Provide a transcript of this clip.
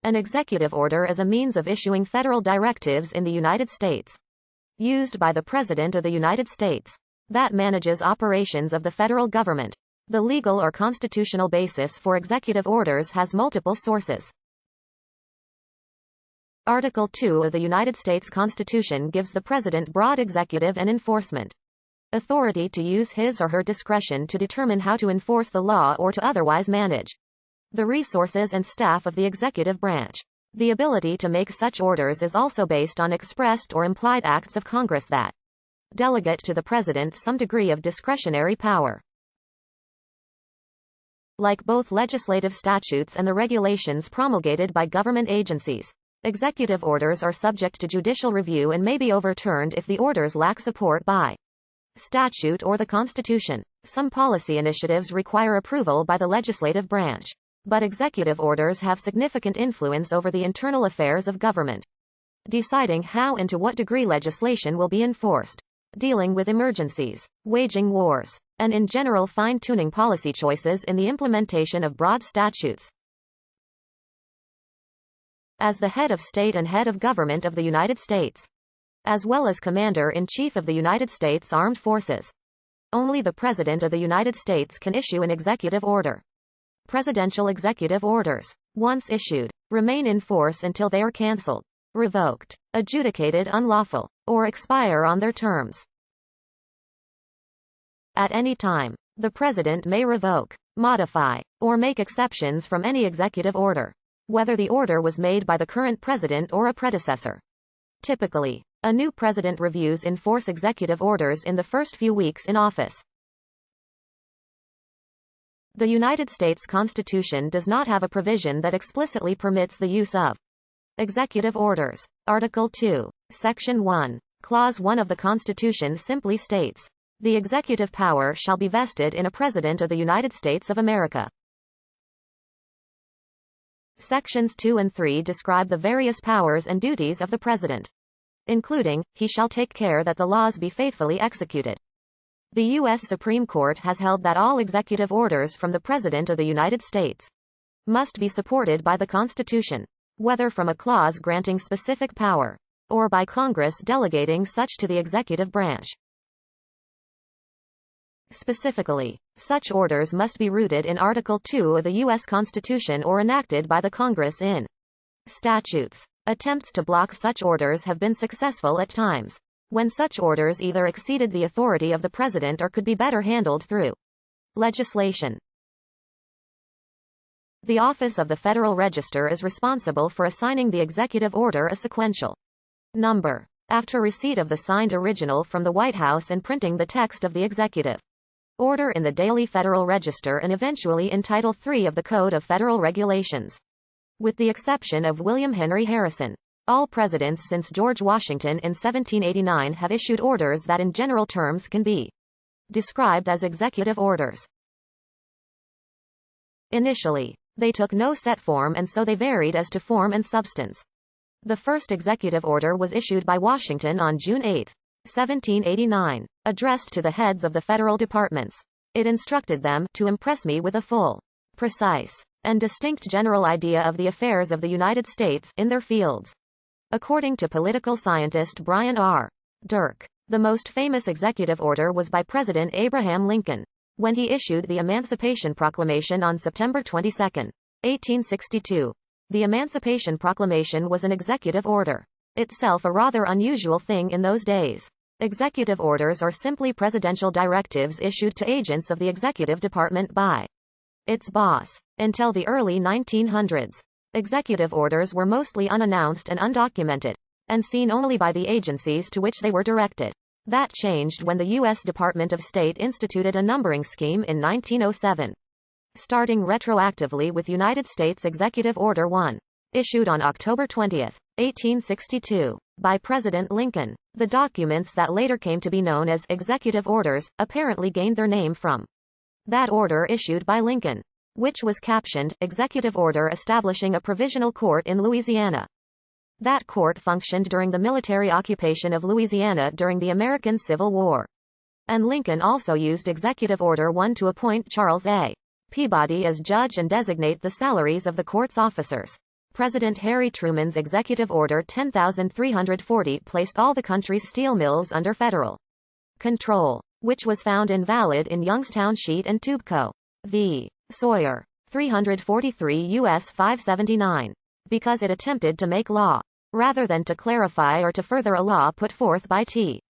An executive order is a means of issuing federal directives in the United States, used by the President of the United States, that manages operations of the federal government. The legal or constitutional basis for executive orders has multiple sources. Article 2 of the United States Constitution gives the President broad executive and enforcement authority to use his or her discretion to determine how to enforce the law or to otherwise manage the resources and staff of the executive branch. The ability to make such orders is also based on expressed or implied acts of Congress that delegate to the President some degree of discretionary power. Like both legislative statutes and the regulations promulgated by government agencies, executive orders are subject to judicial review and may be overturned if the orders lack support by statute or the Constitution. Some policy initiatives require approval by the legislative branch, but executive orders have significant influence over the internal affairs of government, deciding how and to what degree legislation will be enforced, dealing with emergencies, waging wars, and in general fine-tuning policy choices in the implementation of broad statutes. As the head of state and head of government of the United States, as well as Commander-in-Chief of the United States Armed Forces, only the President of the United States can issue an executive order. Presidential executive orders, once issued, remain in force until they are cancelled, revoked, adjudicated unlawful, or expire on their terms. At any time, the President may revoke, modify, or make exceptions from any executive order, whether the order was made by the current President or a predecessor. Typically, a new President reviews in force executive orders in the first few weeks in office. The United States Constitution does not have a provision that explicitly permits the use of executive orders. Article 2, Section 1, Clause 1 of the Constitution simply states, "The executive power shall be vested in a President of the United States of America." Sections 2 and 3 describe the various powers and duties of the President, including, he shall take care that the laws be faithfully executed. The U.S. Supreme Court has held that all executive orders from the President of the United States must be supported by the Constitution, whether from a clause granting specific power, or by Congress delegating such to the executive branch. Specifically, such orders must be rooted in Article 2 of the U.S. Constitution or enacted by the Congress in statutes. Attempts to block such orders have been successful at times, when such orders either exceeded the authority of the President or could be better handled through legislation. The Office of the Federal Register is responsible for assigning the executive order a sequential number, after receipt of the signed original from the White House and printing the text of the executive order in the Daily Federal Register and eventually in Title III of the Code of Federal Regulations. With the exception of William Henry Harrison, all presidents since George Washington in 1789 have issued orders that in general terms can be described as executive orders. Initially, they took no set form and so they varied as to form and substance. The first executive order was issued by Washington on June 8, 1789, addressed to the heads of the federal departments. It instructed them to impress me with a full, precise, and distinct general idea of the affairs of the United States in their fields. According to political scientist Brian R. Dirk, the most famous executive order was by President Abraham Lincoln, when he issued the Emancipation Proclamation on September 22, 1862. The Emancipation Proclamation was an executive order, itself a rather unusual thing in those days. Executive orders are simply presidential directives issued to agents of the executive department by its boss. Until the early 1900s, executive orders were mostly unannounced and undocumented, and seen only by the agencies to which they were directed. That changed when the U.S. Department of State instituted a numbering scheme in 1907. Starting retroactively with United States Executive Order 1, issued on October 20, 1862, by President Lincoln. The documents that later came to be known as executive orders apparently gained their name from that order issued by Lincoln, which was captioned, Executive Order Establishing a Provisional Court in Louisiana. That court functioned during the military occupation of Louisiana during the American Civil War. And Lincoln also used Executive Order 1 to appoint Charles A. Peabody as judge and designate the salaries of the court's officers. President Harry Truman's Executive Order 10340 placed all the country's steel mills under federal control, which was found invalid in Youngstown Sheet and Tube Co. v. Sawyer. 343 U.S. 579. Because it attempted to make law, rather than to clarify or to further a law put forth by T.